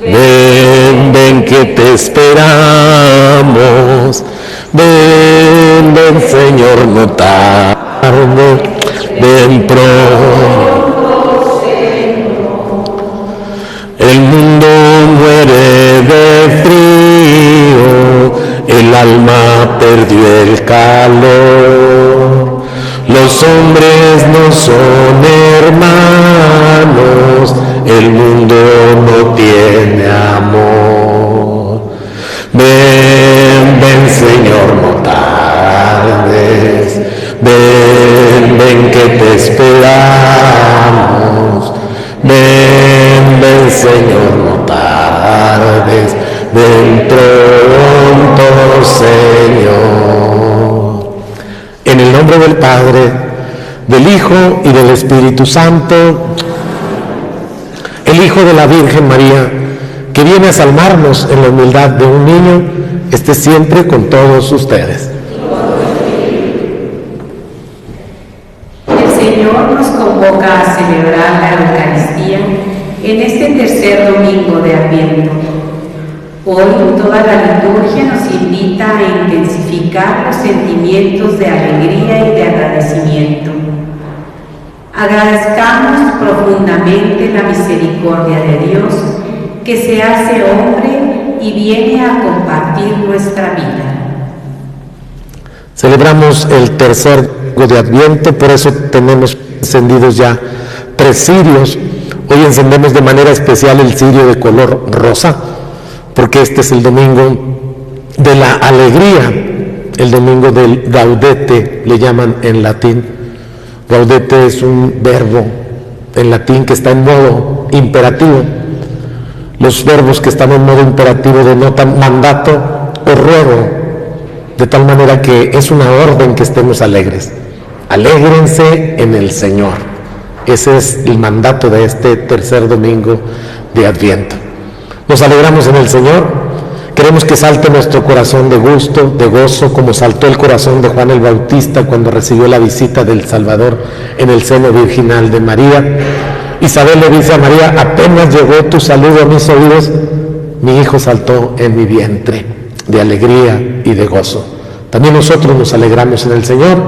Ven, ven que te esperamos. Ven, ven Señor, no tarde. Ven pronto, el mundo muere de frío, el alma perdió el calor. Los hombres no son hermanos, el mundo no tiene amor. Ven, ven Señor, no tardes. Ven, ven que te esperamos. Ven, ven Señor, no tardes. Ven pronto, Señor. En el nombre del Padre, del Hijo y del Espíritu Santo, el Hijo de la Virgen María, que viene a salvarnos en la humildad de un niño, esté siempre con todos ustedes. El Señor nos convoca a celebrar la Eucaristía en este tercer domingo de Adviento. Hoy toda la liturgia nos invita a intensificar los sentimientos de alegría y de agradecimiento. Agradezcamos profundamente la misericordia de Dios que se hace hombre y viene a compartir nuestra vida. Celebramos el tercer domingo de Adviento, por eso tenemos encendidos ya 3 cirios. Hoy encendemos de manera especial el cirio de color rosa, porque este es el domingo de la alegría, el domingo del gaudete, le llaman en latín. Gaudete es un verbo en latín que está en modo imperativo. Los verbos que están en modo imperativo denotan mandato o ruego, de tal manera que es una orden que estemos alegres. Alégrense en el Señor. Ese es el mandato de este tercer domingo de Adviento. Nos alegramos en el Señor, queremos que salte nuestro corazón de gusto, de gozo, como saltó el corazón de Juan el Bautista cuando recibió la visita del Salvador en el seno virginal de María. Isabel le dice a María: apenas llegó tu saludo a mis oídos, mi hijo saltó en mi vientre, de alegría y de gozo. También nosotros nos alegramos en el Señor,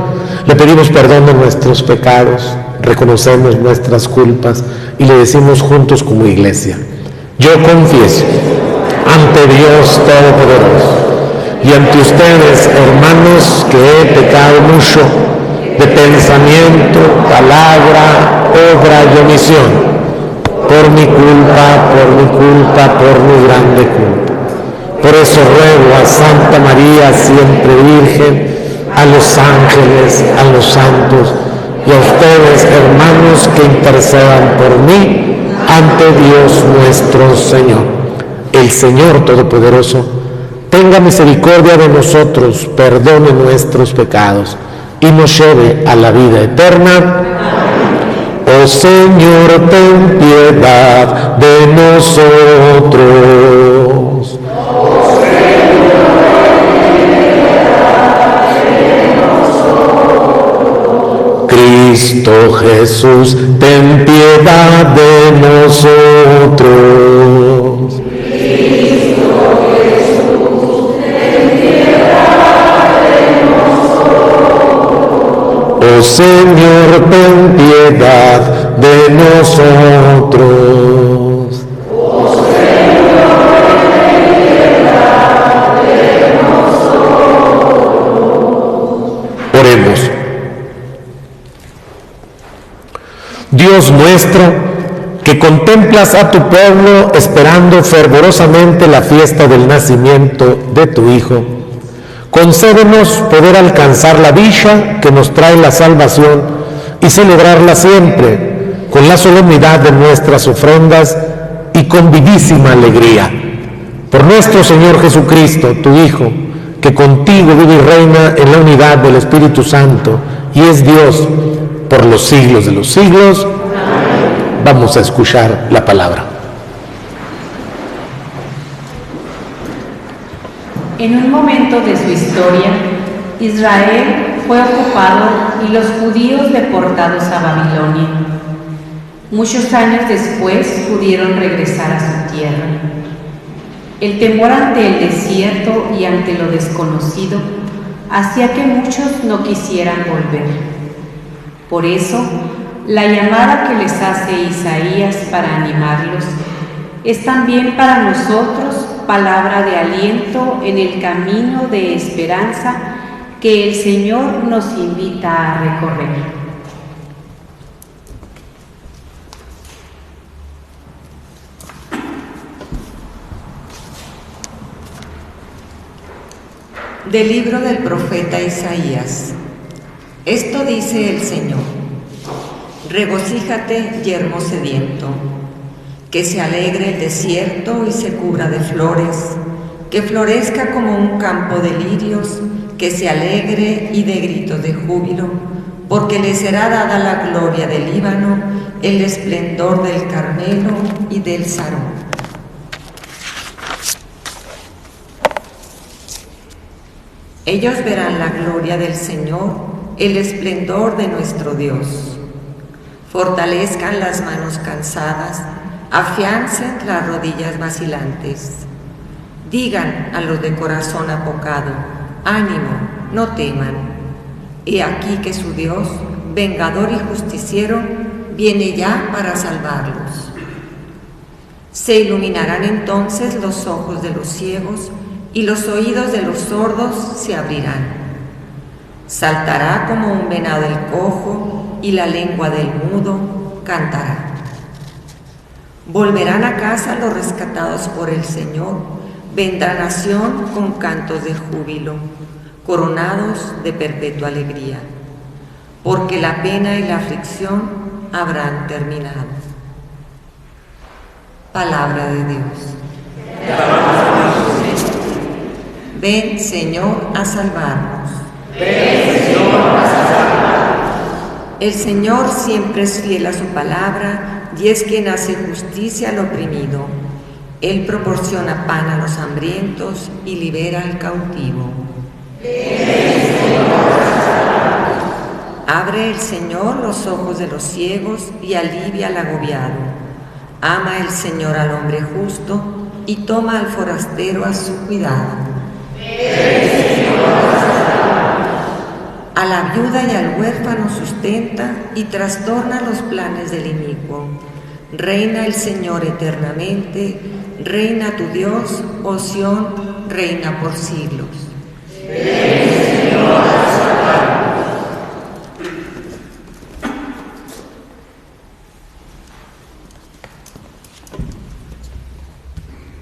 le pedimos perdón de nuestros pecados, reconocemos nuestras culpas y le decimos juntos como iglesia: yo confieso ante Dios Todopoderoso y ante ustedes, hermanos, que he pecado mucho de pensamiento, palabra, obra y omisión, por mi culpa, por mi grande culpa. Por eso ruego a Santa María, siempre Virgen, a los ángeles, a los santos y a ustedes, hermanos, que intercedan por mí ante Dios nuestro Señor. El Señor Todopoderoso tenga misericordia de nosotros, perdone nuestros pecados y nos lleve a la vida eterna. Oh Señor, ten piedad de nosotros. Cristo Jesús, ten piedad de nosotros. Cristo Jesús, ten piedad de nosotros. Oh Señor, ten piedad de nosotros. Oh Señor, ten piedad de nosotros. Oremos. Dios nuestro, que contemplas a tu pueblo esperando fervorosamente la fiesta del nacimiento de tu Hijo, concédenos poder alcanzar la dicha que nos trae la salvación y celebrarla siempre con la solemnidad de nuestras ofrendas y con vivísima alegría. Por nuestro Señor Jesucristo, tu Hijo, que contigo vive y reina en la unidad del Espíritu Santo y es Dios por los siglos de los siglos. Amén. Vamos a escuchar la palabra. En un momento de su historia, Israel fue ocupado y los judíos deportados a Babilonia. Muchos años después pudieron regresar a su tierra. El temor ante el desierto y ante lo desconocido hacía que muchos no quisieran volver. Por eso, la llamada que les hace Isaías para animarlos es también para nosotros palabra de aliento en el camino de esperanza que el Señor nos invita a recorrer. Del libro del profeta Isaías. Esto dice el Señor: regocíjate, yermo sediento, que se alegre el desierto y se cubra de flores, que florezca como un campo de lirios, que se alegre y dé gritos de júbilo, porque le será dada la gloria del Líbano, el esplendor del Carmelo y del Sarón. Ellos verán la gloria del Señor, el esplendor de nuestro Dios. Fortalezcan las manos cansadas, afiancen las rodillas vacilantes. Digan a los de corazón apocado: ánimo, no teman. He aquí que su Dios, vengador y justiciero, viene ya para salvarlos. Se iluminarán entonces los ojos de los ciegos y los oídos de los sordos se abrirán. Saltará como un venado el cojo y la lengua del mudo cantará. Volverán a casa los rescatados por el Señor, vendrá nación con cantos de júbilo, coronados de perpetua alegría, porque la pena y la aflicción habrán terminado. Palabra de Dios. Ven, Señor, a salvarnos. Ven, Señor, a salvarnos. El Señor siempre es fiel a su palabra y es quien hace justicia al oprimido. Él proporciona pan a los hambrientos y libera al cautivo. Ven, Señor, a salvarnos. Abre el Señor los ojos de los ciegos y alivia al agobiado. Ama el Señor al hombre justo y toma al forastero a su cuidado. A la viuda y al huérfano sustenta y trastorna los planes del inicuo. Reina el Señor eternamente, reina tu Dios, oh Sión, reina por siglos.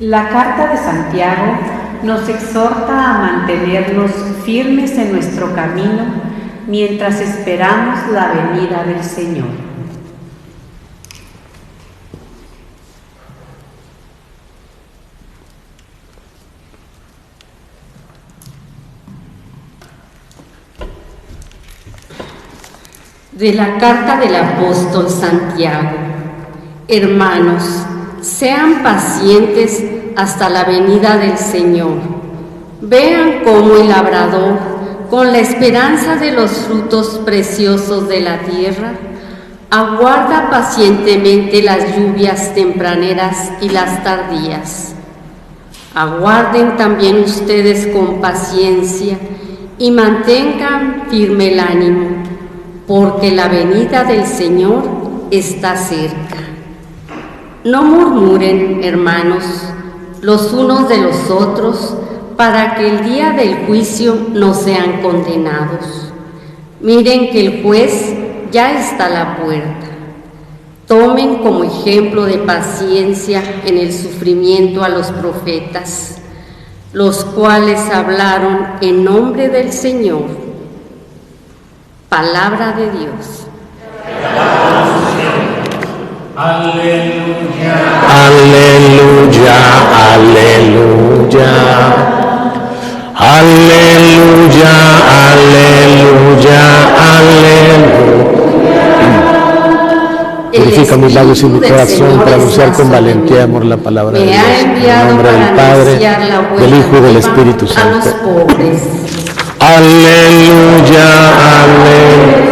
La carta de Santiago nos exhorta a mantenernos firmes en nuestro camino mientras esperamos la venida del Señor. De la carta del apóstol Santiago. Hermanos, sean pacientes hasta la venida del Señor. Vean cómo el labrador, con la esperanza de los frutos preciosos de la tierra, aguarda pacientemente las lluvias tempraneras y las tardías. Aguarden también ustedes con paciencia y mantengan firme el ánimo, porque la venida del Señor está cerca. No murmuren, hermanos, los unos de los otros, para que el día del juicio no sean condenados. Miren que el juez ya está a la puerta. Tomen como ejemplo de paciencia en el sufrimiento a los profetas, los cuales hablaron en nombre del Señor. Palabra de Dios. Aleluya. Aleluya, aleluya. Aleluya, aleluya, aleluya. Purifica mis labios y mi corazón para anunciar con valentía y amor la palabra de Dios. En el nombre del Padre, del Hijo y del Espíritu Santo. Aleluya, aleluya.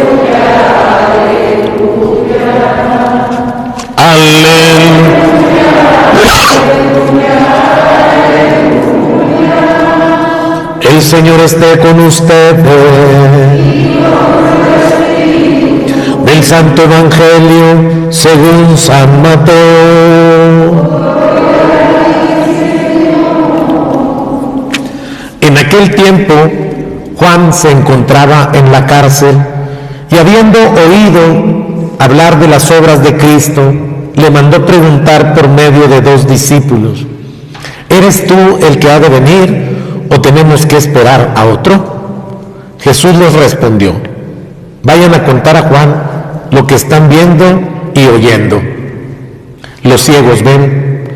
El Señor esté con ustedes. Del Santo Evangelio según San Mateo. En aquel tiempo, Juan se encontraba en la cárcel y, habiendo oído hablar de las obras de Cristo, le mandó preguntar por medio de 2 discípulos: ¿eres tú el que ha de venir o tenemos que esperar a otro? Jesús les respondió: vayan a contar a Juan lo que están viendo y oyendo. Los ciegos ven,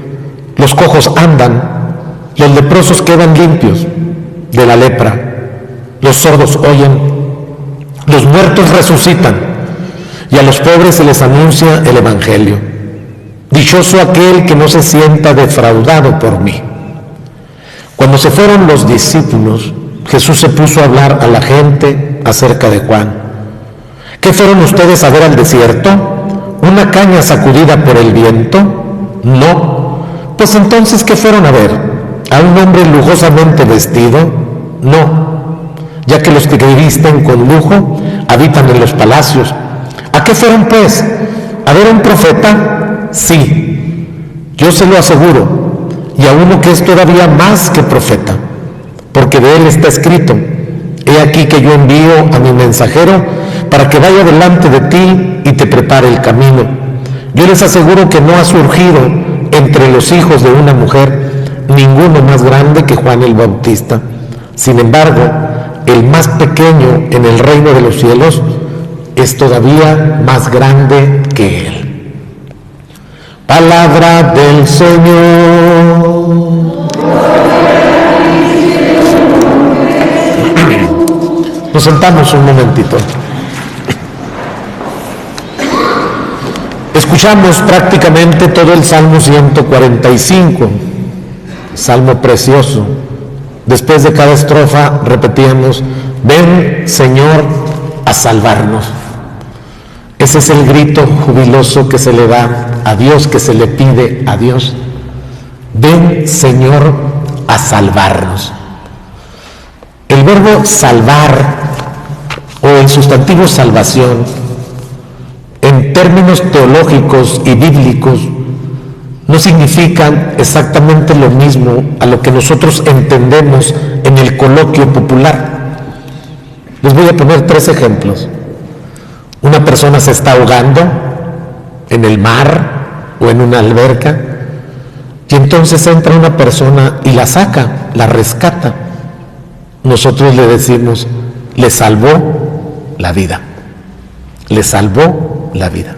los cojos andan, los leprosos quedan limpios de la lepra, los sordos oyen, los muertos resucitan, y a los pobres se les anuncia el Evangelio. Dichoso aquel que no se sienta defraudado por mí. Cuando se fueron los discípulos, Jesús se puso a hablar a la gente acerca de Juan. ¿Qué fueron ustedes a ver al desierto? ¿Una caña sacudida por el viento? No. Pues entonces, ¿qué fueron a ver? ¿A un hombre lujosamente vestido? No, ya que los que visten con lujo habitan en los palacios. ¿A qué fueron pues? ¿A ver a un profeta? Sí, yo se lo aseguro, y a uno que es todavía más que profeta, porque de él está escrito: he aquí que yo envío a mi mensajero para que vaya delante de ti y te prepare el camino. Yo les aseguro que no ha surgido entre los hijos de una mujer ninguno más grande que Juan el Bautista. Sin embargo, el más pequeño en el reino de los cielos es todavía más grande que él. Palabra del Señor. Nos sentamos un momentito. Escuchamos prácticamente todo el Salmo 145, salmo precioso. Después de cada estrofa repetíamos: ven, Señor, a salvarnos. Ese es el grito jubiloso que se le da a Dios, que se le pide a Dios. Ven, Señor, a salvarnos. El verbo salvar o el sustantivo salvación, en términos teológicos y bíblicos, no significan exactamente lo mismo a lo que nosotros entendemos en el coloquio popular. Les voy a poner 3 ejemplos. Una persona se está ahogando en el mar o en una alberca, y entonces entra una persona y la saca, la rescata. Nosotros le decimos: le salvó la vida. Le salvó la vida.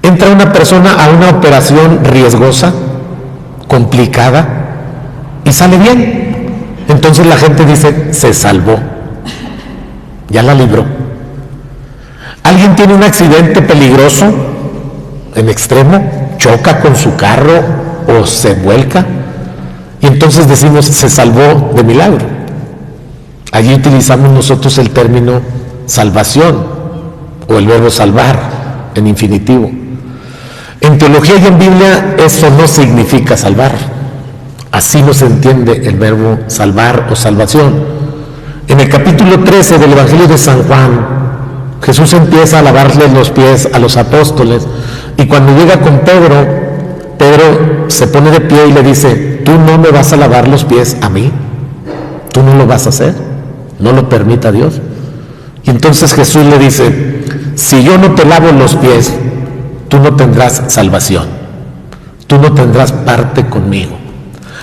Entra una persona a una operación riesgosa, complicada, y sale bien. Entonces la gente dice: se salvó, ya la libró. Alguien tiene un accidente peligroso, en extremo, choca con su carro o se vuelca, y entonces decimos: se salvó de milagro. Allí utilizamos nosotros el término salvación o el verbo salvar en infinitivo. En teología y en Biblia eso no significa salvar. Así no se entiende el verbo salvar o salvación. En el capítulo 13 del Evangelio de San Juan, Jesús empieza a lavarle los pies a los apóstoles, y cuando llega con Pedro, Pedro se pone de pie y le dice: tú no me vas a lavar los pies a mí, tú no lo vas a hacer, no lo permita Dios. Y entonces Jesús le dice: si yo no te lavo los pies, tú no tendrás salvación, tú no tendrás parte conmigo.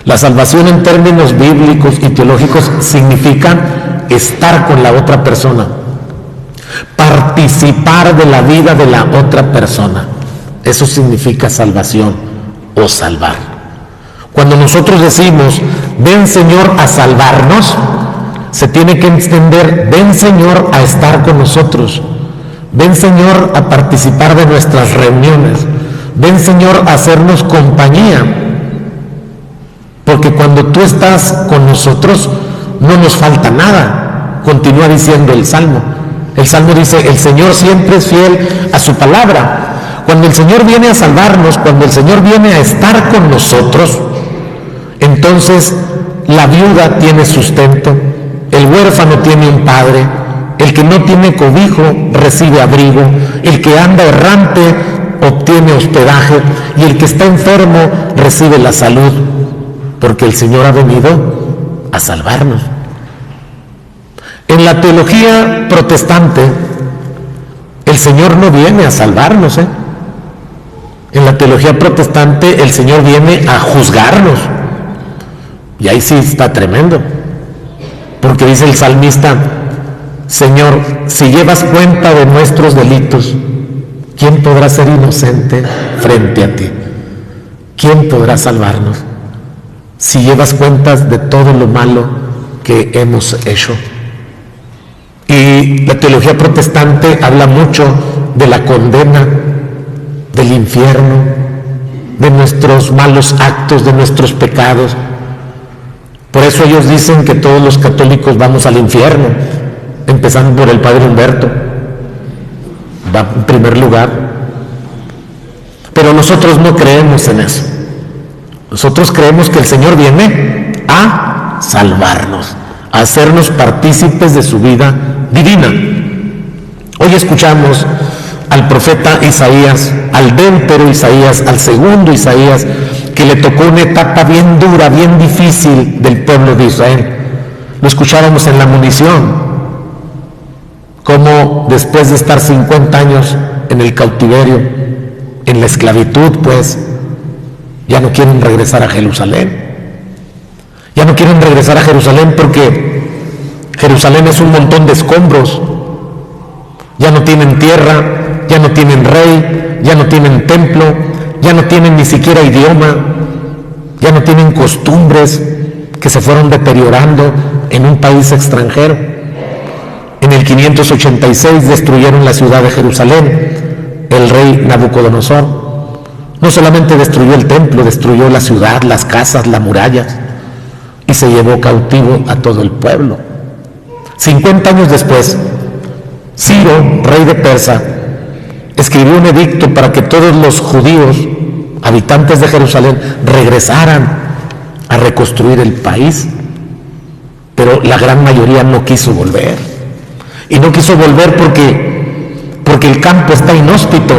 La salvación en términos bíblicos y teológicos significa estar con la otra persona, participar de la vida de la otra persona. Eso significa salvación o salvar. Cuando nosotros decimos: ven, Señor, a salvarnos, se tiene que entender: ven, Señor, a estar con nosotros. Ven, Señor, a participar de nuestras reuniones. Ven, Señor, a hacernos compañía. Porque cuando tú estás con nosotros, no nos falta nada. Continúa diciendo el Salmo. El Salmo dice: el Señor siempre es fiel a su palabra. Cuando el Señor viene a salvarnos, cuando el Señor viene a estar con nosotros, entonces la viuda tiene sustento, el huérfano tiene un padre, el que no tiene cobijo recibe abrigo, el que anda errante obtiene hospedaje y el que está enfermo recibe la salud, porque el Señor ha venido a salvarnos. En la teología protestante, el Señor no viene a salvarnos, En la teología protestante, el Señor viene a juzgarnos. Y ahí sí está tremendo. Porque dice el salmista: Señor, si llevas cuenta de nuestros delitos, ¿quién podrá ser inocente frente a ti? ¿Quién podrá salvarnos? Si llevas cuentas de todo lo malo que hemos hecho. Y la teología protestante habla mucho de la condena, del infierno, de nuestros malos actos, de nuestros pecados. Por eso ellos dicen que todos los católicos vamos al infierno, empezando por el Padre Humberto, va en primer lugar. Pero nosotros no creemos en eso. Nosotros creemos que el Señor viene a salvarnos, a hacernos partícipes de su vida divina. Hoy escuchamos al profeta Isaías, al déntero Isaías, al segundo Isaías, que le tocó una etapa bien dura, bien difícil del pueblo de Israel. Lo escuchábamos en la munición, cómo después de estar 50 años en el cautiverio, en la esclavitud, pues, ya no quieren regresar a Jerusalén. Ya no quieren regresar a Jerusalén porque Jerusalén es un montón de escombros. Ya no tienen tierra, ya no tienen rey, ya no tienen templo, ya no tienen ni siquiera idioma, ya no tienen costumbres que se fueron deteriorando en un país extranjero. En el 586 destruyeron la ciudad de Jerusalén, el rey Nabucodonosor. No solamente destruyó el templo, destruyó la ciudad, las casas, las murallas, y se llevó cautivo a todo el pueblo. 50 años después, Ciro, rey de Persia, escribió un edicto para que todos los judíos, habitantes de Jerusalén, regresaran a reconstruir el país. Pero la gran mayoría no quiso volver. Y no quiso volver porque el campo está inhóspito.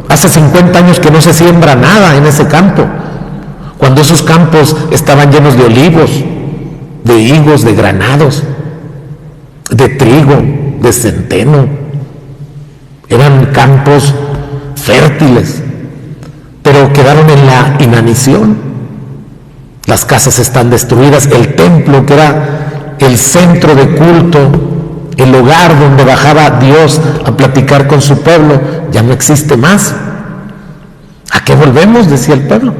Hace 50 años que no se siembra nada en ese campo, cuando esos campos estaban llenos de olivos, de higos, de granados, de trigo, de centeno. Eran campos fértiles, pero quedaron en la inanición. Las casas están destruidas, el templo, que era el centro de culto, el hogar donde bajaba Dios a platicar con su pueblo, ya no existe más. ¿A qué volvemos?, decía el pueblo,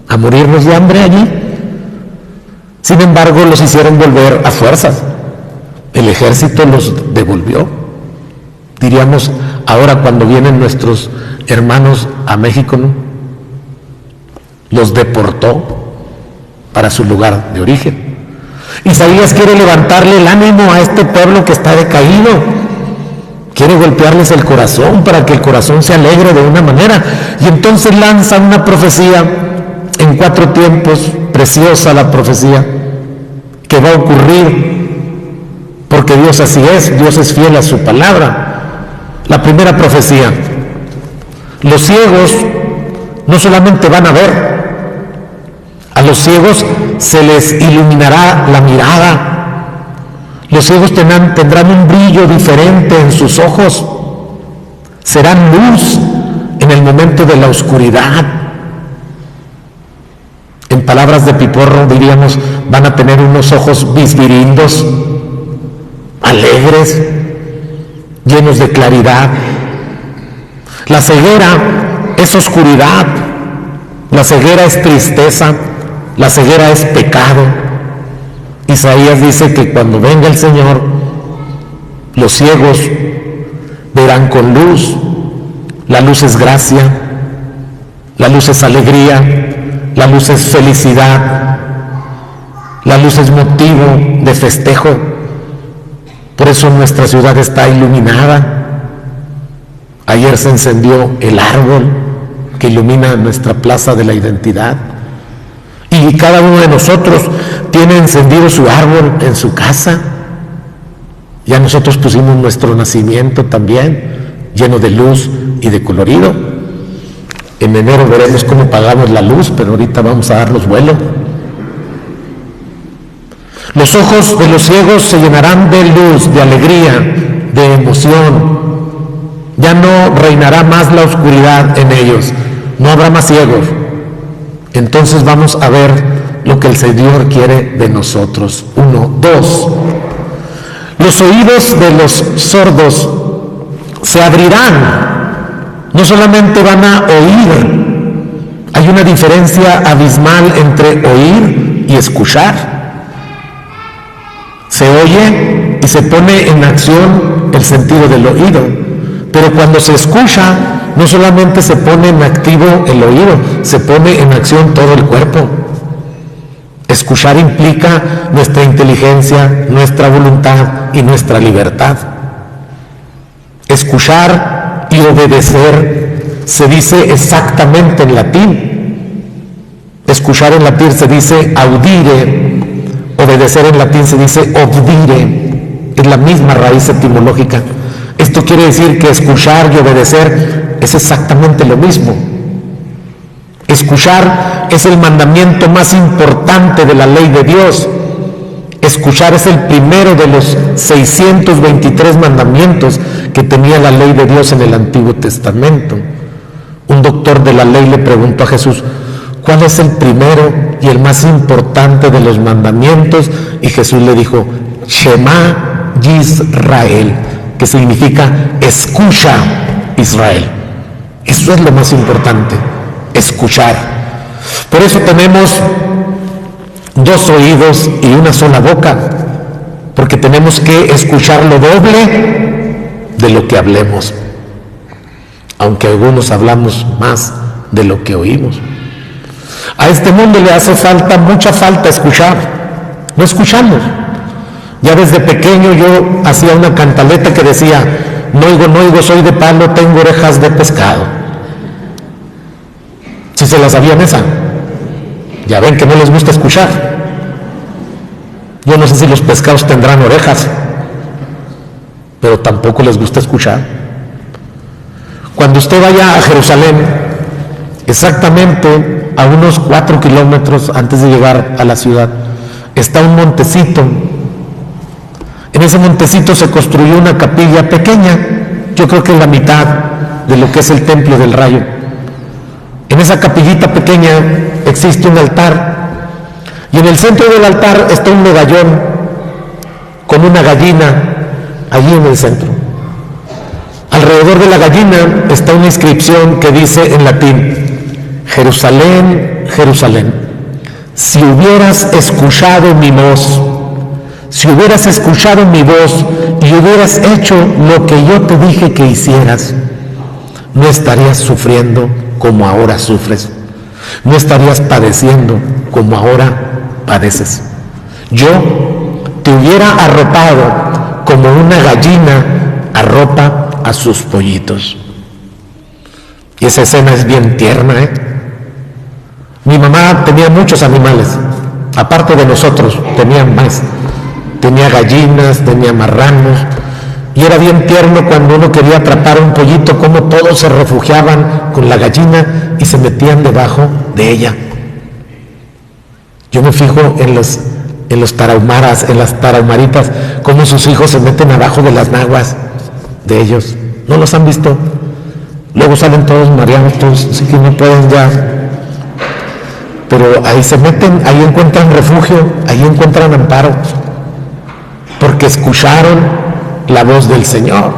¿a morirnos de hambre allí? Sin embargo, los hicieron volver a fuerzas. El ejército los devolvió. Diríamos ahora cuando vienen nuestros hermanos a México, ¿no?, los deportó para su lugar de origen. Isaías quiere levantarle el ánimo a este pueblo que está decaído. Quiere golpearles el corazón para que el corazón se alegre de una manera. Y entonces lanza una profecía en 4 tiempos, preciosa la profecía, que va a ocurrir, porque Dios así es, Dios es fiel a su palabra. La primera profecía: los ciegos no solamente van a ver, a los ciegos se les iluminará la mirada. Los ciegos tendrán un brillo diferente en sus ojos. Serán luz en el momento de la oscuridad. En palabras de Piporro diríamos, van a tener unos ojos bisbirindos, alegres, llenos de claridad. La ceguera es oscuridad, la ceguera es tristeza, la ceguera es pecado. Isaías dice que cuando venga el Señor, los ciegos verán con luz. La luz es gracia, la luz es alegría, la luz es felicidad, la luz es motivo de festejo. Por eso nuestra ciudad está iluminada. Ayer se encendió el árbol que ilumina nuestra plaza de la identidad. Y cada uno de nosotros tiene encendido su árbol en su casa. Ya nosotros pusimos nuestro nacimiento también, lleno de luz y de colorido. En enero veremos cómo pagamos la luz, pero ahorita vamos a darnos vuelo. Los ojos de los ciegos se llenarán de luz, de alegría, de emoción. Ya no reinará más la oscuridad en ellos, no habrá más ciegos. Entonces vamos a ver lo que el Señor quiere de nosotros. 1, 2. Los oídos de los sordos se abrirán. No solamente van a oír, hay una diferencia abismal entre oír y escuchar. Se oye y se pone en acción el sentido del oído, pero cuando se escucha, no solamente se pone en activo el oído, se pone en acción todo el cuerpo. Escuchar implica nuestra inteligencia, nuestra voluntad y nuestra libertad. Escuchar y obedecer se dice exactamente en latín. Escuchar en latín se dice audire, obedecer en latín se dice obdire, es la misma raíz etimológica. Esto quiere decir que escuchar y obedecer es exactamente lo mismo. Escuchar es el mandamiento más importante de la ley de Dios. Escuchar es el primero de los 623 mandamientos que tenía la ley de Dios en el Antiguo Testamento. Un doctor de la ley le preguntó a Jesús, ¿cuál es el primero y el más importante de los mandamientos? Y Jesús le dijo, Shema Yisrael, que significa escucha Israel. Eso es lo más importante, escuchar. Por eso tenemos 2 oídos y una sola boca, porque tenemos que escuchar lo doble de lo que hablemos, aunque algunos hablamos más de lo que oímos. A este mundo le hace mucha falta escuchar. No escuchamos. Ya desde pequeño yo hacía una cantaleta que decía, no oigo, soy de palo, tengo orejas de pescado. ¿Sí se la sabían esa? Ya ven que no les gusta escuchar. Yo no sé si los pescados tendrán orejas, pero tampoco les gusta escuchar. Cuando usted vaya a Jerusalén, exactamente a unos 4 kilómetros antes de llegar a la ciudad, está un montecito. En ese montecito se construyó una capilla pequeña, yo creo que es la mitad de lo que es el Templo del Rayo. En esa capillita pequeña existe un altar, y en el centro del altar está un medallón con una gallina allí en el centro. Alrededor de la gallina está una inscripción que dice en latín, Jerusalén, Jerusalén, si hubieras escuchado mi voz, si hubieras escuchado mi voz y hubieras hecho lo que yo te dije que hicieras, no estarías sufriendo como ahora sufres, no estarías padeciendo como ahora padeces. Yo te hubiera arropado como una gallina arropa a sus pollitos. Y esa escena es bien tierna, Mi mamá tenía muchos animales, aparte de nosotros, tenían más. Tenía gallinas, tenía marranos, y era bien tierno cuando uno quería atrapar un pollito, como todos se refugiaban con la gallina y se metían debajo de ella. Yo me fijo en los tarahumaras, en las tarahumaritas, cómo sus hijos se meten abajo de las naguas de ellos. ¿No los han visto? Luego salen todos mareados, todos así que no pueden ya. Pero ahí se meten, ahí encuentran refugio, ahí encuentran amparo, porque escucharon la voz del Señor.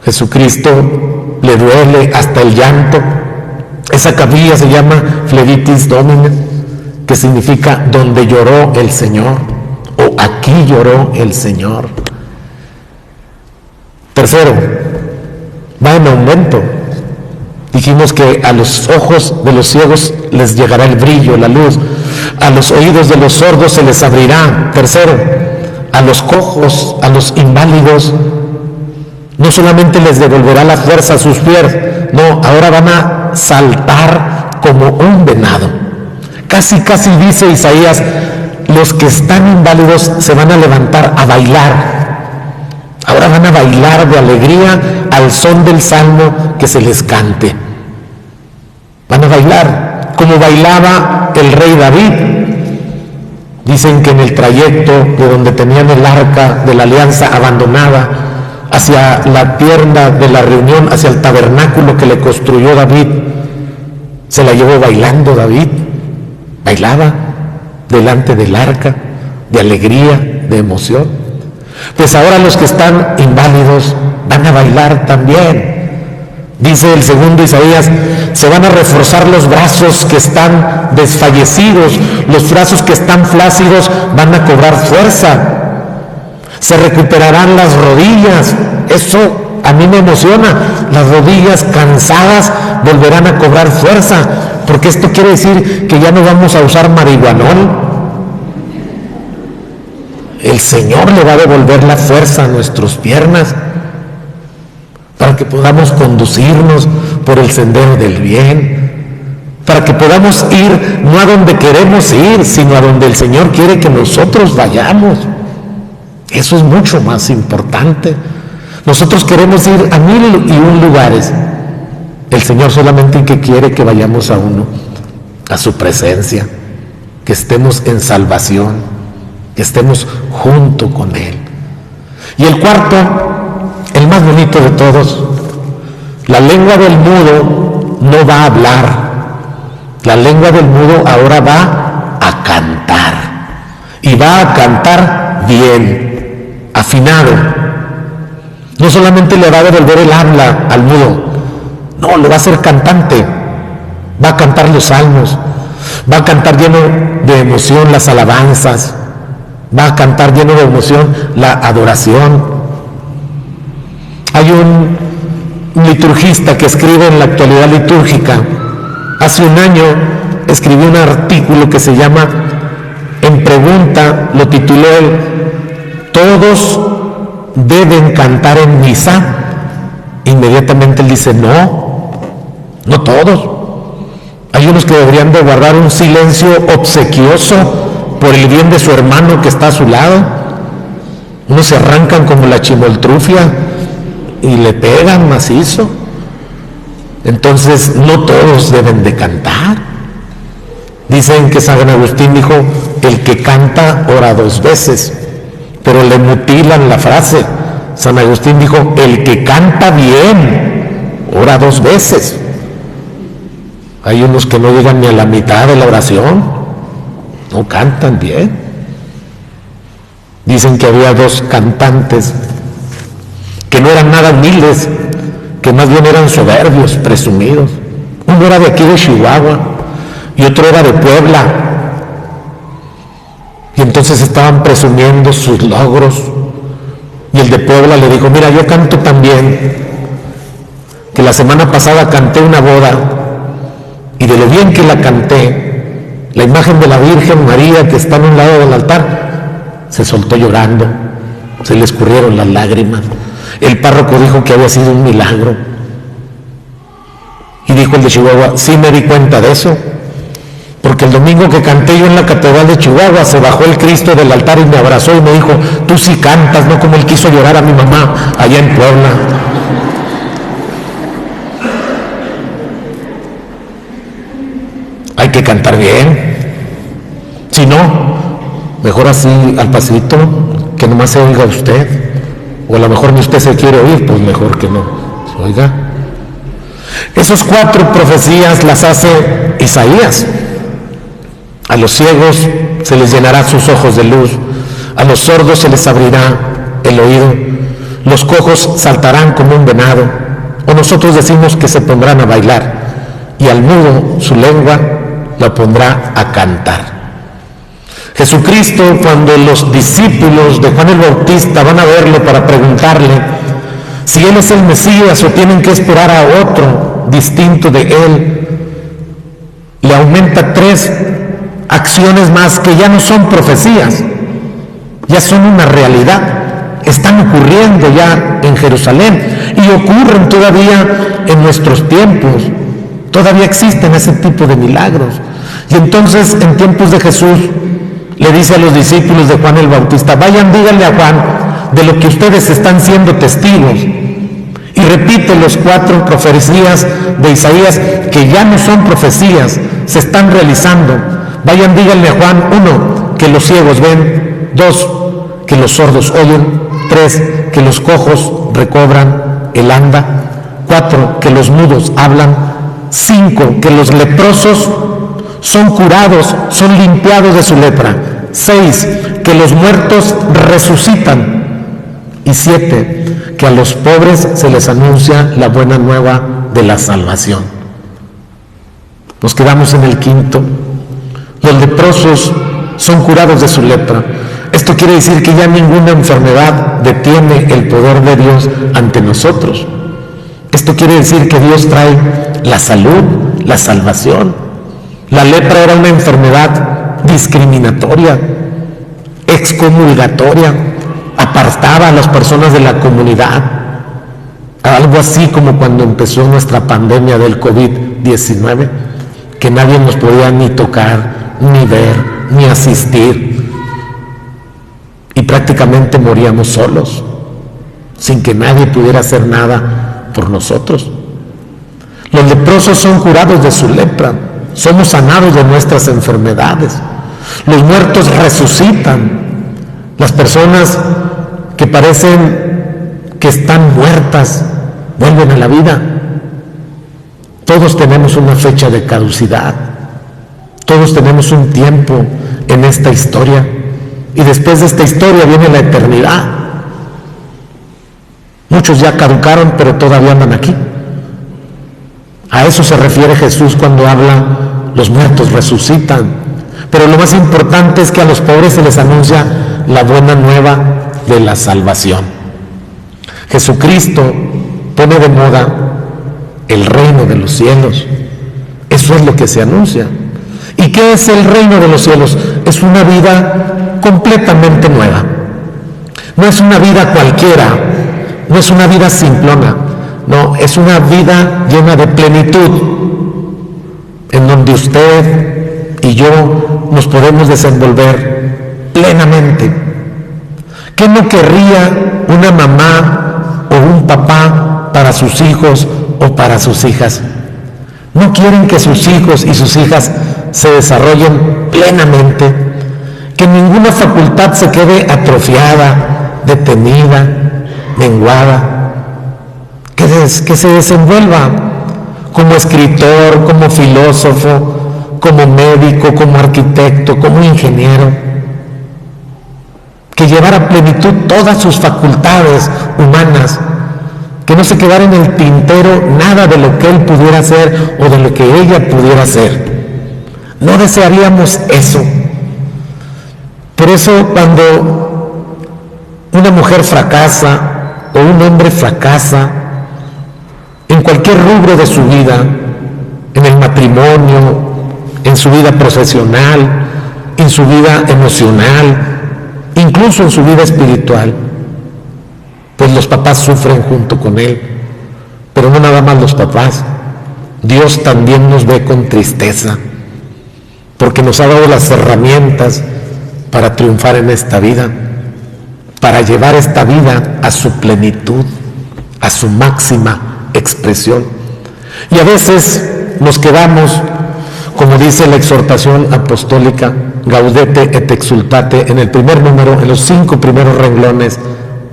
Jesucristo le duele hasta el llanto. Esa capilla se llama Fleditis Domine, que significa donde lloró el Señor, o aquí lloró el Señor. Tercero, va en aumento. Dijimos que a los ojos de los ciegos les llegará el brillo, la luz. A los oídos de los sordos se les abrirá. Tercero, a los cojos, a los inválidos, No solamente les devolverá la fuerza a sus pies, no, ahora van a saltar como un venado. Casi dice Isaías, los que están inválidos se van a levantar a bailar. Ahora van a bailar de alegría al son del salmo que se les cante. Van a bailar como bailaba el rey David. Dicen que en el trayecto de donde tenían el arca de la alianza abandonada hacia la tienda de la reunión, hacia el tabernáculo que le construyó David, se la llevó bailando David. Bailaba delante del arca, de alegría, de emoción. Pues ahora los que están inválidos van a bailar también. Dice el segundo Isaías, se van a reforzar los brazos que están desfallecidos, los brazos que están flácidos van a cobrar fuerza. Se recuperarán las rodillas, eso a mí me emociona, las rodillas cansadas volverán a cobrar fuerza, porque esto quiere decir que ya no vamos a usar marihuanol. El Señor le va a devolver la fuerza a nuestras piernas para que podamos conducirnos por el sendero del bien, para que podamos ir no a donde queremos ir, sino a donde el Señor quiere que nosotros vayamos. Eso es mucho más importante. Nosotros queremos ir a 1001 lugares. El Señor solamente que quiere que vayamos a uno, a su presencia, que estemos en salvación, que estemos junto con Él. Y el cuarto, el más bonito de todos, la lengua del mudo no va a hablar. La lengua del mudo ahora va a cantar. Y va a cantar bien, afinado. No solamente le va a devolver el habla al mudo, no, lo va a hacer cantante. Va a cantar los salmos, va a cantar lleno de emoción las alabanzas, va a cantar lleno de emoción la adoración. Hay un liturgista que escribe en la actualidad litúrgica. Hace un año escribió un artículo que se llama En Pregunta, lo tituló él, ¿todos deben cantar en misa? Inmediatamente él dice, no todos. Hay unos que deberían de guardar un silencio obsequioso por el bien de su hermano que está a su lado. Unos se arrancan como la chimoltrufia y le pegan macizo. Entonces no todos deben de cantar. Dicen que San Agustín dijo, el que canta ora 2 veces, pero le mutilan la frase. San Agustín dijo, el que canta bien ora 2 veces. Hay unos que no llegan ni a la mitad de la oración, no cantan bien. Dicen que había 2 cantantes que no eran nada humildes, que más bien eran soberbios, presumidos. Uno era de aquí de Chihuahua y otro era de Puebla. Y entonces estaban presumiendo sus logros. Y el de Puebla le dijo, mira, yo canto tan bien que la semana pasada canté una boda y de lo bien que la canté, la imagen de la Virgen María que está en un lado del altar se soltó llorando, se le escurrieron las lágrimas. El párroco dijo que había sido un milagro. Y dijo el de Chihuahua, sí me di cuenta de eso, porque el domingo que canté yo en la catedral de Chihuahua se bajó el Cristo del altar y me abrazó y me dijo, tú sí cantas, no como él quiso llorar a mi mamá allá en Puebla. Hay que cantar bien, si no, mejor así al pasito, que nomás se oiga usted, o a lo mejor ni usted se quiere oír, pues mejor que no se oiga. Esas 4 profecías las hace Isaías. A los ciegos se les llenará sus ojos de luz, a los sordos se les abrirá el oído, los cojos saltarán como un venado, o nosotros decimos que se pondrán a bailar, y al mudo su lengua la pondrá a cantar. Jesucristo, cuando los discípulos de Juan el Bautista van a verlo para preguntarle si él es el Mesías o tienen que esperar a otro distinto de él, le aumenta 3 acciones más que ya no son profecías, ya son una realidad. están ocurriendo ya en Jerusalén y ocurren todavía en nuestros tiempos. Todavía existen ese tipo de milagros. Y entonces, en tiempos de Jesús, le dice a los discípulos de Juan el Bautista: vayan, díganle a Juan de lo que ustedes están siendo testigos. Y repite los 4 profecías de Isaías, que ya no son profecías, se están realizando. Vayan, díganle a Juan: 1, que los ciegos ven; 2, que los sordos oyen; 3, que los cojos recobran el anda; 4, que los mudos hablan; 5, que los leprosos son curados, son limpiados de su lepra; 6, que los muertos resucitan; y 7, que a los pobres se les anuncia la buena nueva de la salvación. Nos quedamos en el 5. Los leprosos son curados de su lepra. Esto quiere decir que ya ninguna enfermedad detiene el poder de Dios ante nosotros. Esto quiere decir que Dios trae la salud, la salvación. La lepra era una enfermedad discriminatoria, excomulgatoria, apartaba a las personas de la comunidad. Algo así como cuando empezó nuestra pandemia del COVID-19, que nadie nos podía ni tocar, ni ver, ni asistir. Y prácticamente moríamos solos, sin que nadie pudiera hacer nada por nosotros. Los leprosos son curados de su lepra, somos sanados de nuestras enfermedades. Los muertos resucitan. Las personas que parecen que están muertas vuelven a la vida. Todos tenemos una fecha de caducidad. Todos tenemos un tiempo en esta historia. Y después de esta historia viene la eternidad. Muchos ya caducaron, pero todavía andan aquí. A eso se refiere Jesús cuando habla: los muertos resucitan. Pero lo más importante es que a los pobres se les anuncia la buena nueva de la salvación. Jesucristo pone de moda el reino de los cielos. Eso es lo que se anuncia. ¿Y qué es el reino de los cielos? Es una vida completamente nueva. No es una vida cualquiera, no es una vida simplona, no, es una vida llena de plenitud, en donde usted y yo nos podemos desenvolver plenamente. ¿Qué no querría una mamá o un papá para sus hijos o para sus hijas? No quieren que sus hijos y sus hijas se desarrollen plenamente, que ninguna facultad se quede atrofiada, detenida, menguada, que se desenvuelva como escritor, como filósofo, como médico, como arquitecto, como ingeniero, que llevara a plenitud todas sus facultades humanas, que no se quedara en el tintero nada de lo que él pudiera hacer o de lo que ella pudiera hacer. No desearíamos eso. Por eso, cuando una mujer fracasa o un hombre fracasa en cualquier rubro de su vida, en el matrimonio, en su vida profesional, en su vida emocional, incluso en su vida espiritual, pues los papás sufren junto con él. Pero no nada más los papás, Dios también nos ve con tristeza, porque nos ha dado las herramientas para triunfar en esta vida, para llevar esta vida a su plenitud, a su máxima expresión. Y a veces nos quedamos, como dice la exhortación apostólica Gaudete et Exsultate, en el primer número, en los 5 primeros renglones,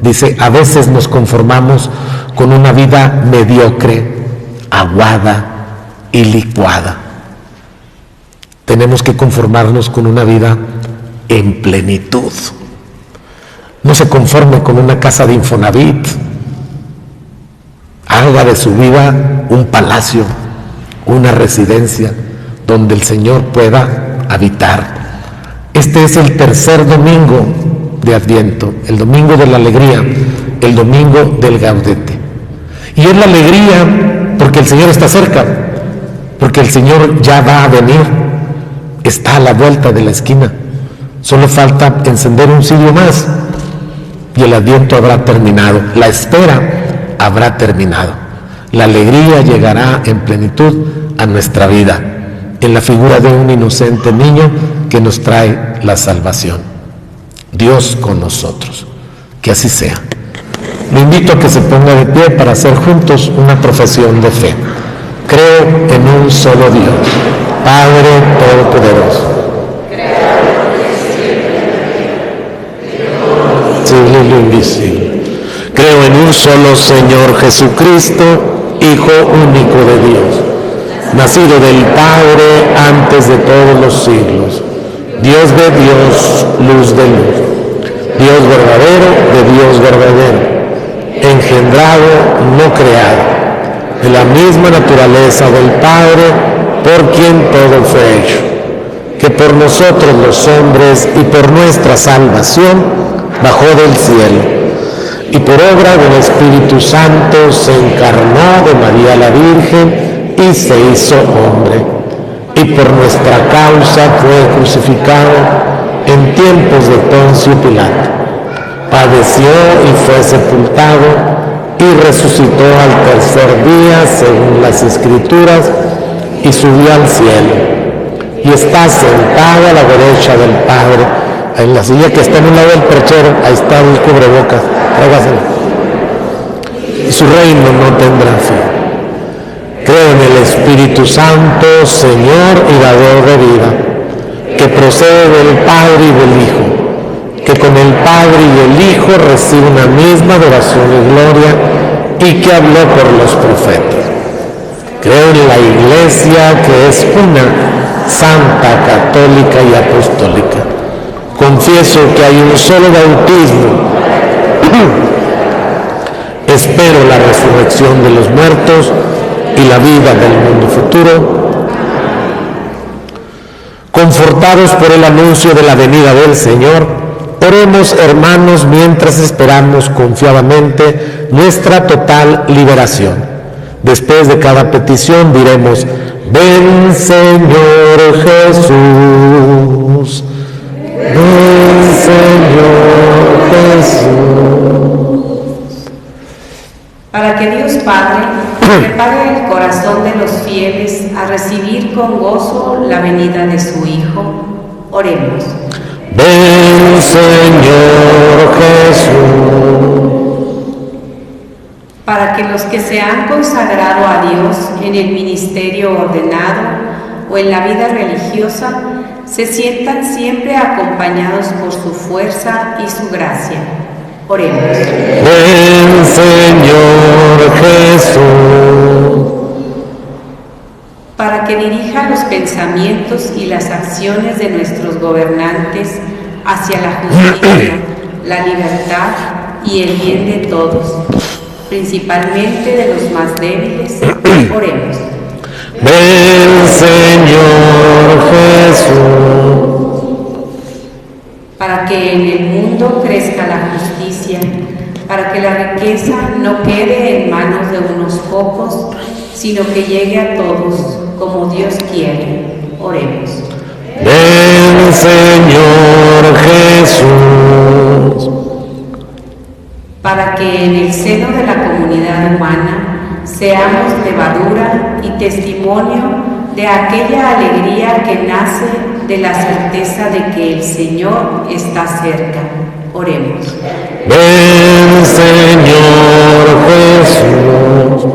dice: a veces nos conformamos con una vida mediocre, aguada y licuada. Tenemos que conformarnos con una vida en plenitud. No se conforme con una casa de Infonavit. Haga de su vida un palacio, una residencia donde el Señor pueda habitar. Este es el tercer domingo de Adviento, el domingo de la alegría, el domingo del Gaudete. Y es la alegría porque el Señor está cerca, porque el Señor ya va a venir, está a la vuelta de la esquina. Solo falta encender un cirio más y el adviento habrá terminado, la espera habrá terminado. La alegría llegará en plenitud a nuestra vida, en la figura de un inocente niño que nos trae la salvación. Dios con nosotros, que así sea. Le invito a que se ponga de pie para hacer juntos una profesión de fe. Creo en un solo Dios, Padre Todopoderoso, visible y lo invisible. Creo en un solo Señor Jesucristo, Hijo único de Dios, nacido del Padre antes de todos los siglos, Dios de Dios, luz de luz, Dios verdadero de Dios verdadero, engendrado, no creado, de la misma naturaleza del Padre, por quien todo fue hecho, que por nosotros los hombres y por nuestra salvación bajó del cielo, y por obra del Espíritu Santo se encarnó de María la Virgen y se hizo hombre, y por nuestra causa fue crucificado en tiempos de Poncio Pilato. Padeció y fue sepultado y resucitó al tercer día según las Escrituras y subió al cielo y está sentado a la derecha del Padre. En la silla que está en un lado del perchero, ahí está el cubrebocas, tráigaselo. Y su reino no tendrá fin. Creo en el Espíritu Santo, Señor y dador de vida, que procede del Padre y del Hijo, que con el Padre y el Hijo recibe una misma adoración y gloria, y que habló por los profetas. Creo en la Iglesia, que es una, santa, católica y apostólica. Confieso que hay un solo bautismo. Espero la resurrección de los muertos y la vida del mundo futuro. Confortados por el anuncio de la venida del Señor, oremos, hermanos, mientras esperamos confiadamente nuestra total liberación. Después de cada petición diremos: ven, Señor Jesús. Ven, Señor Jesús. Para que Dios Padre prepare el corazón de los fieles a recibir con gozo la venida de su Hijo, oremos. Ven, Señor Jesús. Para que los que se han consagrado a Dios en el ministerio ordenado o en la vida religiosa se sientan siempre acompañados por su fuerza y su gracia. Oremos. Ven, Señor Jesús. Para que dirija los pensamientos y las acciones de nuestros gobernantes hacia la justicia, la libertad y el bien de todos, principalmente de los más débiles, oremos. Ven, Señor Jesús. Para que en el mundo crezca la justicia, para que la riqueza no quede en manos de unos pocos, sino que llegue a todos, como Dios quiere. Oremos. Ven, Señor Jesús. Para que en el seno de la comunidad humana seamos levadura y testimonio de aquella alegría que nace de la certeza de que el Señor está cerca. Oremos. Ven, Señor Jesús.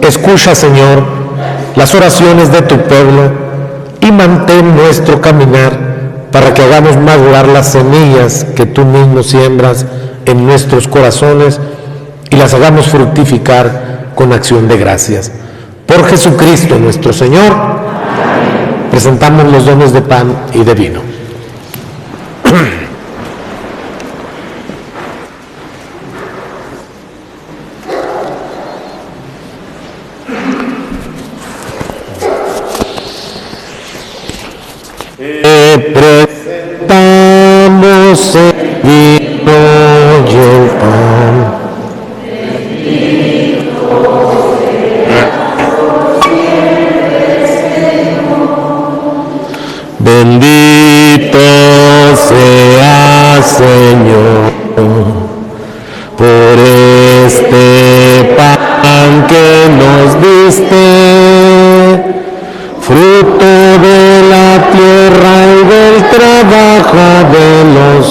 Escucha, Señor, las oraciones de tu pueblo y mantén nuestro caminar para que hagamos madurar las semillas que tú mismo siembras en nuestros corazones y las hagamos fructificar con acción de gracias. Por Jesucristo nuestro Señor. Amén. Presentamos los dones de pan y de vino. Presentamos el vino y el pan. Bendito sea, Señor.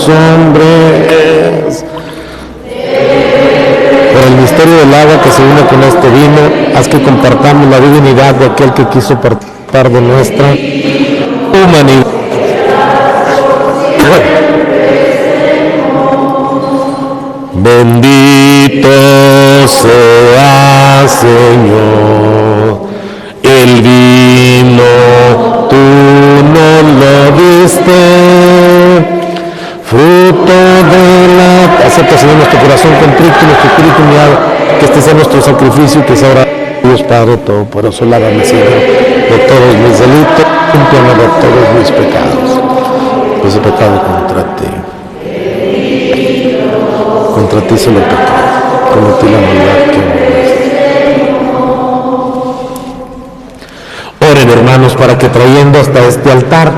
los hombres. Por el misterio del agua que se une con este vino, haz que compartamos la divinidad de aquel que quiso participar de nuestra humanidad. Bendito sea, Señor, el vino tú nos lo diste, fruto de la... Acepta, Señor, nuestro corazón contrito y nuestro espíritu humillado, que este sea nuestro sacrificio y que sea ahora Dios Padre Todopoderoso, lávame, Señor, de todos mis delitos, límpiame de todos mis pecados. Pues he pecado contra ti. Contra ti solo pequé, cometí la maldad que me. Oren, hermanos, para que trayendo hasta este altar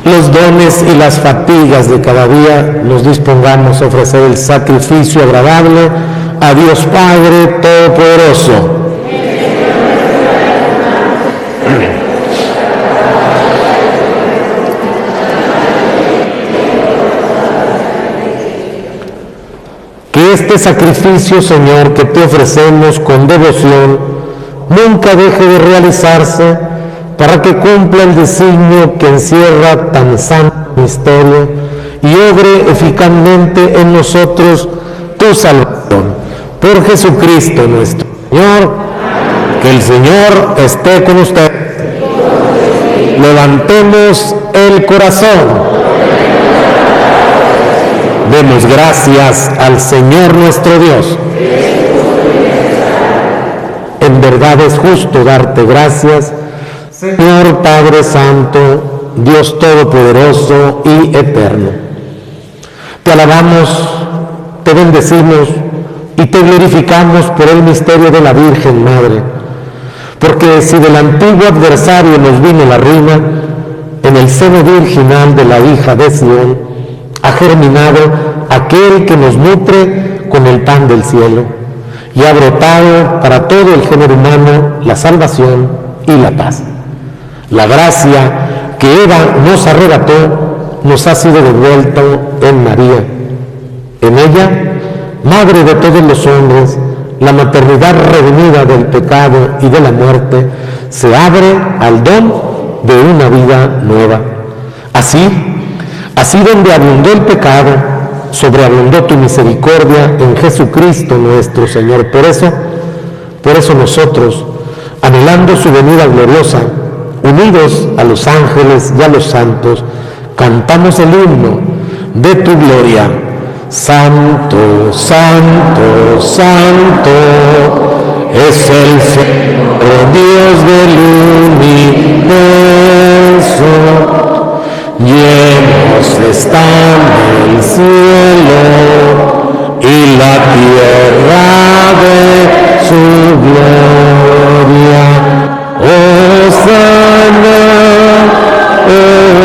los dones y las fatigas de cada día, nos dispongamos a ofrecer el sacrificio agradable a Dios Padre Todopoderoso. Que este sacrificio, Señor, que te ofrecemos con devoción, nunca deje de realizarse, para que cumpla el designio que encierra tan santo misterio y obre eficazmente en nosotros tu salvación. Por Jesucristo nuestro Señor, que el Señor esté con ustedes. Levantemos el corazón. Demos gracias al Señor nuestro Dios. En verdad es justo darte gracias, Señor Padre Santo, Dios Todopoderoso y Eterno. Te alabamos, te bendecimos y te glorificamos por el misterio de la Virgen Madre, porque si del antiguo adversario nos vino la ruina, en el seno virginal de la hija de Sión ha germinado aquel que nos nutre con el pan del cielo y ha brotado para todo el género humano la salvación y la paz. La gracia que Eva nos arrebató nos ha sido devuelto en María. En ella, Madre de todos los hombres, la maternidad redimida del pecado y de la muerte se abre al don de una vida nueva. Así donde abundó el pecado, sobreabundó tu misericordia en Jesucristo nuestro Señor. Por eso nosotros, anhelando su venida gloriosa, unidos a los ángeles y a los santos, cantamos el himno de tu gloria. Santo, santo, santo, es el Señor Dios del universo. Llenos están el cielo y la tierra de su gloria. Hosana,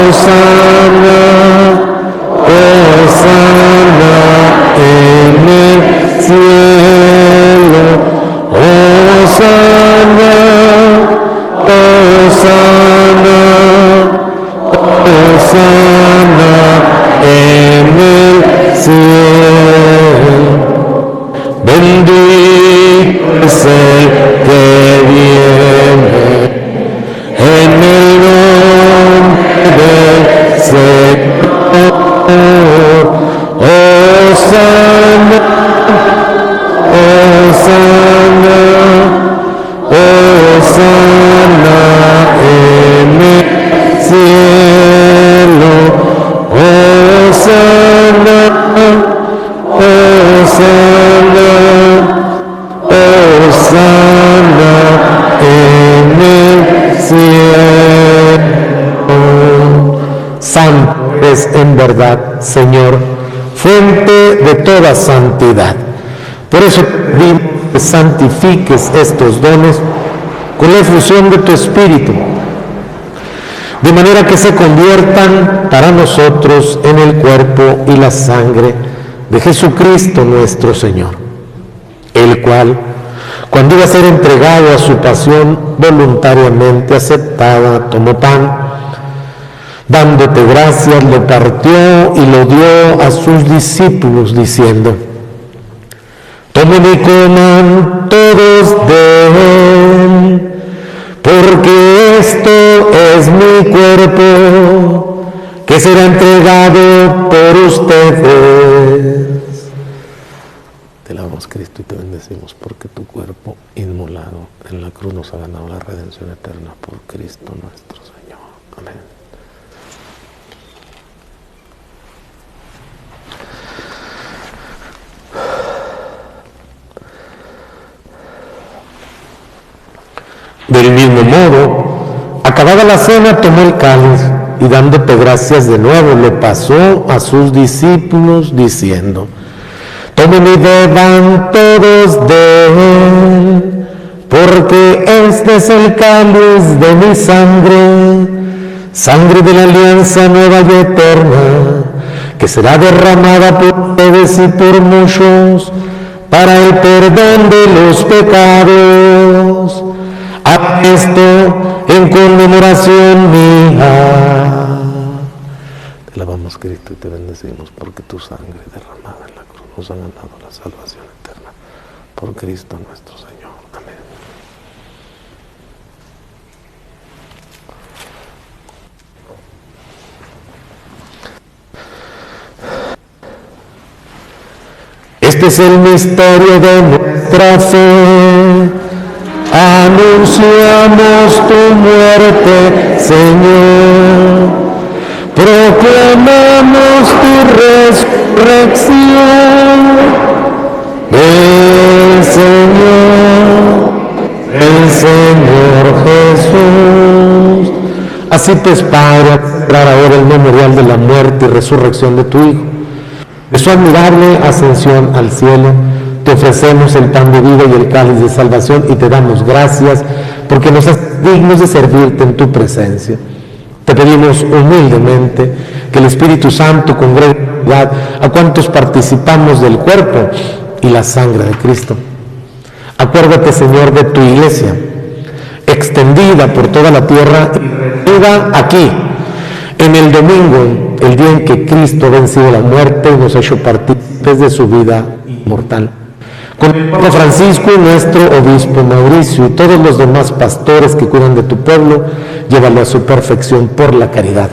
Hosana, Hosana en el cielo. Hosana, Hosana, Hosana en el cielo. Bendito es el que viene en el nombre del Señor. Hosana, Hosana, Hosana en el cielo. Hosana, Hosana, Hosana en el cielo. Santo es en verdad, Señor, fuente de toda santidad. Por eso te pedimos que santifiques estos dones con la efusión de tu Espíritu, de manera que se conviertan para nosotros en el cuerpo y la sangre de Jesucristo nuestro Señor, el cual, cuando iba a ser entregado a su pasión voluntariamente aceptada, tomó pan, Dándote gracias, lo partió y lo dio a sus discípulos, diciendo: tomen y coman todos de él, porque esto es mi cuerpo, que será entregado por ustedes. Te alabamos, Cristo, y te bendecimos, porque tu cuerpo inmolado en la cruz nos ha ganado la redención eterna por Cristo nuestro Señor. Amén. Del mismo modo, acabada la cena, tomó el cáliz y dándote gracias de nuevo, lo pasó a sus discípulos diciendo: tomen y beban todos de él, porque este es el cáliz de mi sangre, sangre de la alianza nueva y eterna, que será derramada por ustedes y por muchos para el perdón de los pecados. Haz esto en conmemoración mía. Te alabamos, Cristo, y te bendecimos, porque tu sangre derramada en la cruz nos ha ganado la salvación eterna. Por Cristo nuestro Señor. Amén. Este es el misterio de nuestra fe. Anunciamos tu muerte, Señor. Proclamamos tu resurrección. El Señor Jesús. Así pues, Padre, a celebrar ahora el memorial de la muerte y resurrección de tu Hijo, de su admirable ascensión al cielo, te ofrecemos el pan de vida y el cáliz de salvación y te damos gracias porque nos haces dignos de servirte en tu presencia. Te pedimos humildemente que el Espíritu Santo congregue a cuantos participamos del cuerpo y la sangre de Cristo. Acuérdate, Señor, de tu iglesia, extendida por toda la tierra y reunida aquí, en el domingo, el día en que Cristo ha vencido la muerte y nos ha hecho partícipes de su vida inmortal. Con el Papa Francisco y nuestro obispo Mauricio y todos los demás pastores que cuidan de tu pueblo, llévalo a su perfección por la caridad.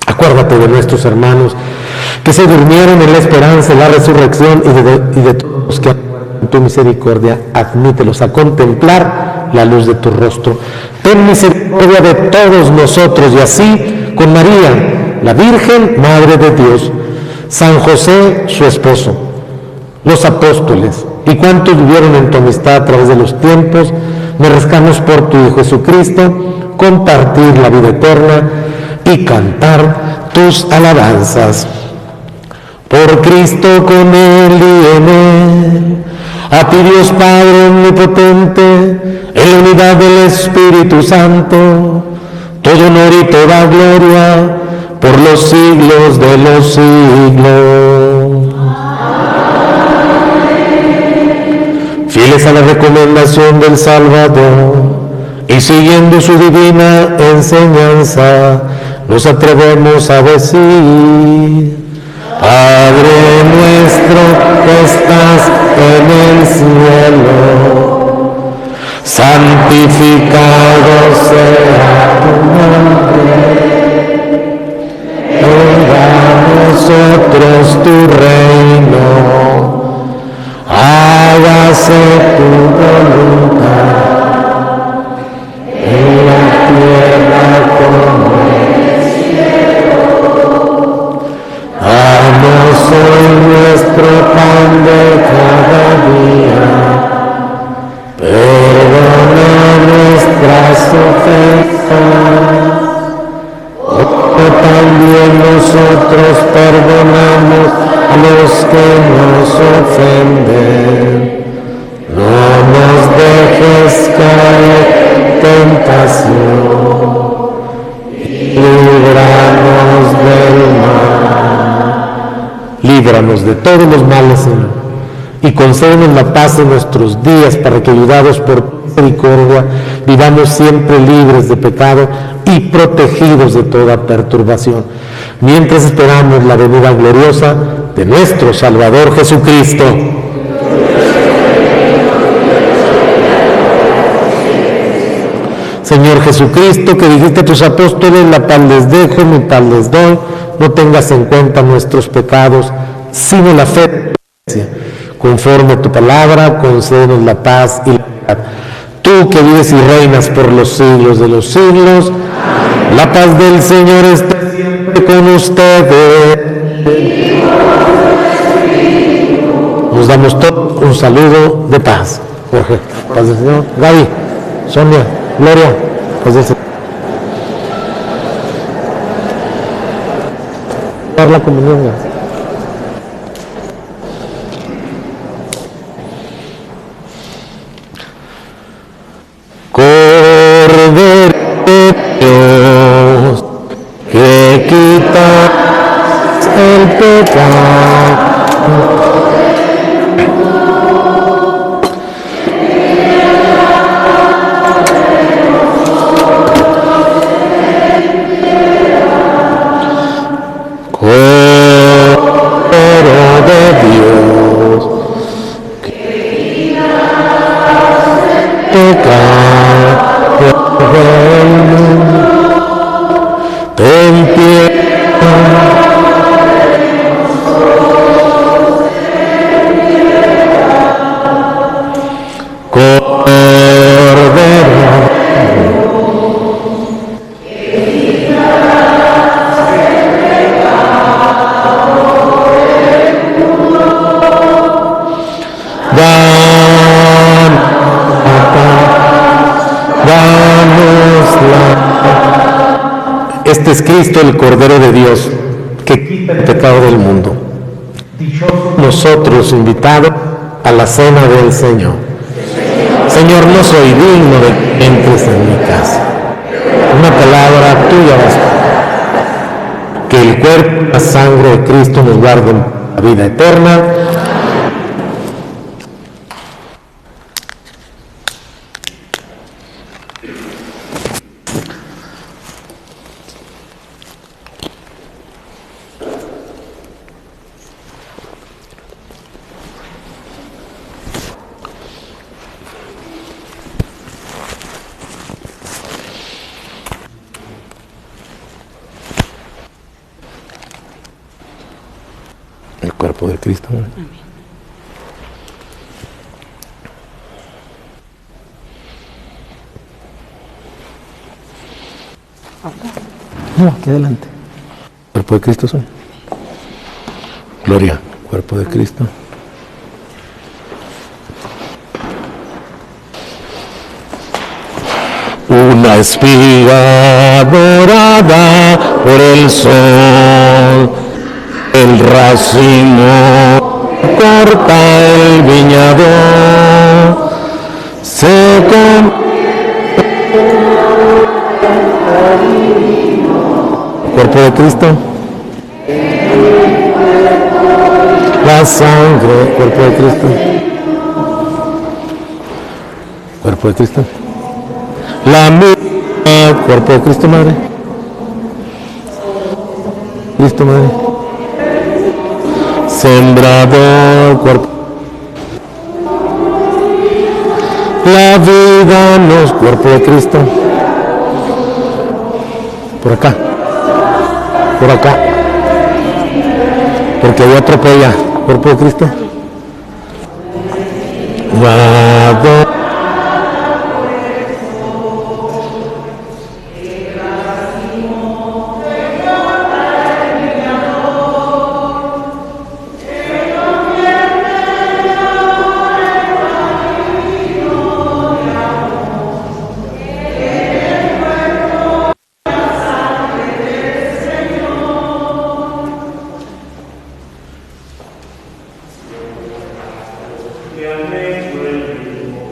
Acuérdate de nuestros hermanos que se durmieron en la esperanza de la resurrección y de todos los que han muerto en tu misericordia, admítelos a contemplar la luz de tu rostro. Ten misericordia de todos nosotros y así con María, la Virgen, Madre de Dios, San José, su esposo, los apóstoles y cuantos vivieron en tu amistad a través de los tiempos, merezcamos por tu Hijo Jesucristo compartir la vida eterna y cantar tus alabanzas. Por Cristo, con Él y en Él, a ti Dios Padre omnipotente, en la unidad del Espíritu Santo, todo honor y toda gloria por los siglos de los siglos. Fieles a la recomendación del Salvador y siguiendo su divina enseñanza, nos atrevemos a decir: Padre nuestro que estás en el cielo, santificado sea tu nombre, venga a nosotros tu reino, hágase tu voluntad, en la tierra como en el cielo. Danos hoy nuestro pan de cada día, perdona nuestras ofensas, como también nosotros perdonamos a los que nos ofenden. No nos dejes caer en tentación, y líbranos del mal. Líbranos de todos los males, Señor, y concédenos la paz en nuestros días, para que, ayudados por tu misericordia, vivamos siempre libres de pecado y protegidos de toda perturbación, mientras esperamos la venida gloriosa de nuestro Salvador Jesucristo. Señor Jesucristo, que dijiste a tus apóstoles, la paz les dejo, mi paz les doy, no tengas en cuenta nuestros pecados, sino la fe. Conforme a tu palabra, concédenos la paz y la verdad. Tú que vives y reinas por los siglos de los siglos, la paz del Señor esté siempre con ustedes. Nos damos todos un saludo de paz. Jorge, paz del Señor. Gaby, Sonia, Gloria, paz del Señor. Dar la comunión. Cordero de Dios, que quitas el pecado. Este es Cristo, el Cordero de Dios, que quita el pecado del mundo. Nosotros invitados a la cena del Señor. Señor, no soy digno de que entres en mi casa. Una palabra tuya basta. Que el cuerpo y la sangre de Cristo nos guarden la vida eterna. El cuerpo de Cristo. Amén. No, aquí adelante. Cuerpo de Cristo son. Gloria, cuerpo de Cristo. Una espiga dorada por el sol, el racimo corta el viñador, se cuerpo de Cristo, la sangre, cuerpo de Cristo, cuerpo de Cristo, la misma, cuerpo de Cristo, Madre, Cristo, Madre, sembrador, cuerpo, la vida nos, cuerpo de Cristo, por acá, porque hay otro por allá, cuerpo de Cristo, guado. Que han hecho el mismo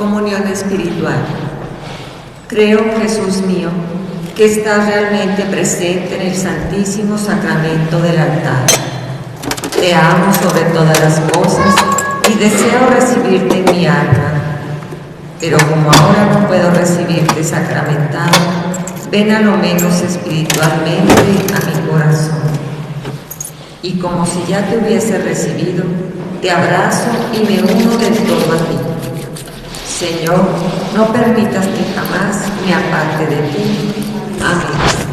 Comunión espiritual. Creo, Jesús mío, que estás realmente presente en el Santísimo Sacramento del altar. Te amo sobre todas las cosas y deseo recibirte en mi alma. Pero como ahora no puedo recibirte sacramentado, ven a lo menos espiritualmente a mi corazón. Y como si ya te hubiese recibido, te abrazo y me uno del todo a ti. Señor, no permitas que jamás me aparte de ti. Amén.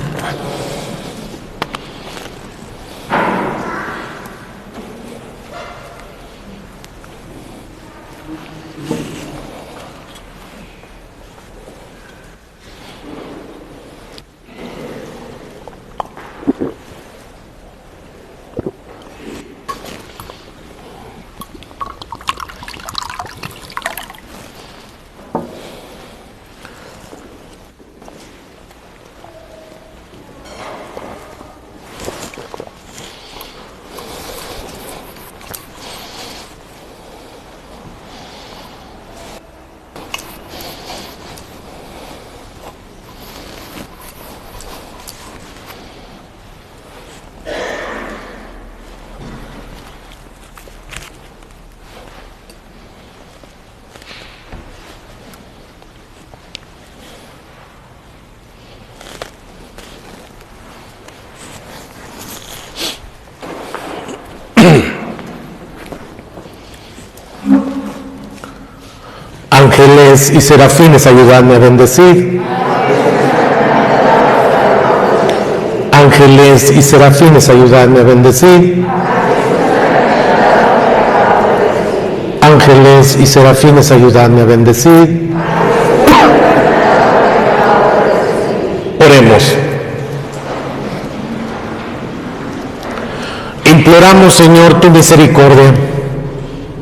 Ángeles y serafines, ayudadme a bendecir. Ángeles y serafines, ayudadme a bendecir. Ángeles y serafines, ayudadme a bendecir. Oremos. Imploramos, Señor, tu misericordia,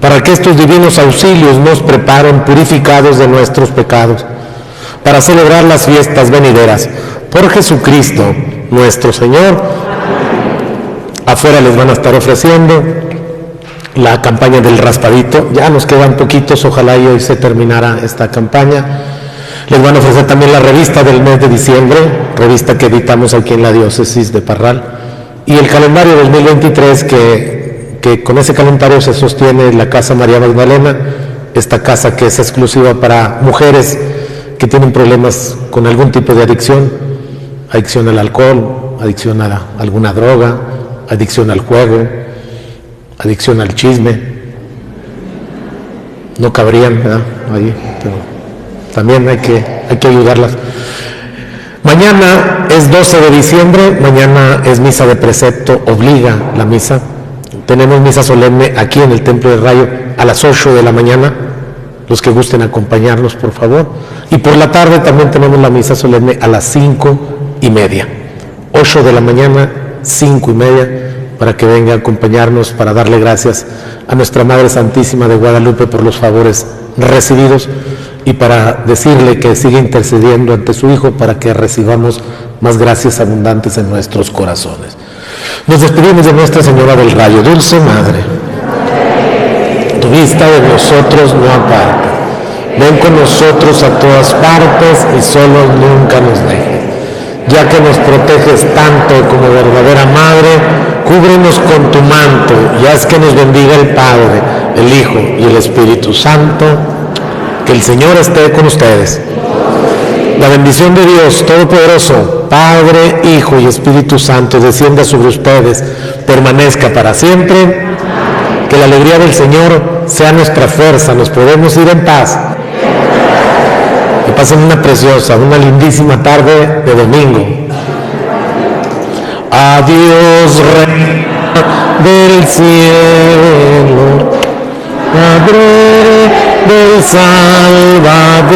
para que estos divinos auxilios nos preparen purificados de nuestros pecados, para celebrar las fiestas venideras. Por Jesucristo, nuestro Señor. Afuera les van a estar ofreciendo la campaña del raspadito. Ya nos quedan poquitos, ojalá y hoy se terminara esta campaña. Les van a ofrecer también la revista del mes de diciembre, revista que editamos aquí en la diócesis de Parral, y el calendario 2023 que con ese calendario se sostiene la Casa María Magdalena, esta casa que es exclusiva para mujeres que tienen problemas con algún tipo de adicción al alcohol, adicción a alguna droga, adicción al juego, adicción al chisme. No cabrían, ¿verdad? Ahí, pero también hay que ayudarlas. Mañana es 12 de diciembre, mañana es misa de precepto, obliga la misa. Tenemos misa solemne aquí en el Templo del Rayo a las 8 de la mañana, los que gusten acompañarnos, por favor. Y por la tarde también tenemos la misa solemne a las 5:30. 8 de la mañana, 5:30, para que venga a acompañarnos, para darle gracias a nuestra Madre Santísima de Guadalupe por los favores recibidos y para decirle que sigue intercediendo ante su Hijo para que recibamos más gracias abundantes en nuestros corazones. Nos despedimos de Nuestra Señora del Rayo. Dulce Madre, tu vista de nosotros no aparta. Ven con nosotros a todas partes y solos nunca nos dejes. Ya que nos proteges tanto como verdadera Madre, cúbrenos con tu manto y haz que nos bendiga el Padre, el Hijo y el Espíritu Santo. Que el Señor esté con ustedes. La bendición de Dios Todopoderoso, Padre, Hijo y Espíritu Santo, descienda sobre ustedes, permanezca para siempre. Que la alegría del Señor sea nuestra fuerza. Nos podemos ir en paz. Que pasen una preciosa, una lindísima tarde de domingo. Adiós, Reina del cielo, Madre del Salvador.